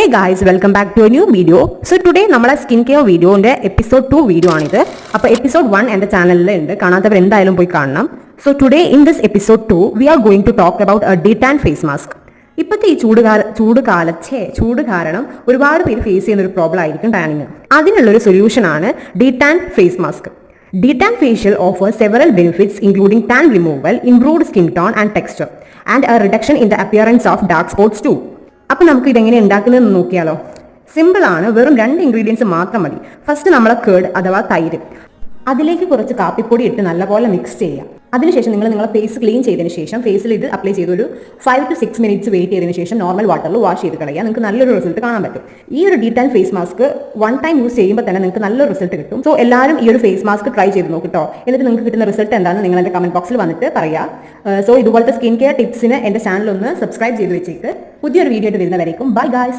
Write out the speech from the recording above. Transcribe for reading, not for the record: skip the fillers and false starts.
Hey guys, welcome back to a new video. So today നമ്മളെ skin care വീഡിയോന്റെ episode 2 video ആണിത്. അപ്പോൾ episode 1 എൻ്റെ ചാനലിൽ ഉണ്ട്, കാണാത്തവർ എന്തായാലും പോയി കാണണം. So today in this episode 2 we are going to talk about a detan face mask. ഇപ്പോഴത്തെ ഈ ചൂട് കാരണം ഒരുപാട് പേര് ഫേസ് ചെയ്യുന്ന ഒരു പ്രോബ്ലം ആയിരിക്കും ടാനിങ്. അതിനുള്ളൊരു സൊല്യൂഷനാണ് detan face mask. Detan facial offers several benefits including tan removal, improved skin tone and texture, and a reduction in the appearance of dark spots too. അപ്പോൾ നമുക്ക് ഇതെങ്ങനെ ഉണ്ടാക്കുന്നതെന്ന് നോക്കിയാലോ. സിമ്പിൾ ആണ്, വെറും 2 ഇൻഗ്രീഡിയൻസ് മാത്രം മതി. ഫസ്റ്റ് നമ്മൾ കേർഡ് അഥവാ തൈര്, അതിലേക്ക് കുറച്ച് കാപ്പിപ്പൊടി ഇട്ട് നല്ലപോലെ മിക്സ് ചെയ്യാം. അതിനുശേഷം നിങ്ങളുടെ ഫേസ് ക്ലീൻ ചെയ്തതിന് ശേഷം ഫേസിൽ ഇത് അപ്ലൈ ചെയ്ത് ഒരു 5 to 6 മിനിറ്റ്സ് വെയിറ്റ് ചെയ്തതിന് ശേഷം നോർമൽ വാട്ടറിൽ വാഷ് ചെയ്ത് കളയുക. നിങ്ങൾക്ക് നല്ലൊരു റിസൾട്ട് കാണാൻ പറ്റും. ഈ ഒരു detan face mask 1 time use ചെയ്യുമ്പോൾ തന്നെ നിങ്ങൾക്ക് നല്ലൊരു റിസൾട്ട് കിട്ടും. സോ എല്ലാവരും ഈ ഒരു ഫേസ് മാസ്ക് ട്രൈ ചെയ്ത് നോക്കിട്ടോ. എന്നിട്ട് നിങ്ങൾക്ക് കിട്ടുന്ന റിസൾട്ട് എന്താണെന്ന് നിങ്ങൾ എൻ്റെ കമന്റ് ബോക്സിൽ വന്നിട്ട് പറയുക. സോ ഇതുപോലത്തെ സ്കിൻ കെയർ ടിപ്സിന് എൻ്റെ ചാനൽ ഒന്ന് സബ്സ്ക്രൈബ് ചെയ്ത് വെച്ചേക്ക്. പുതിയൊരു വീഡിയോ ആയിട്ട് വരുന്നവരേക്കും ബൈ ഗൈസ്.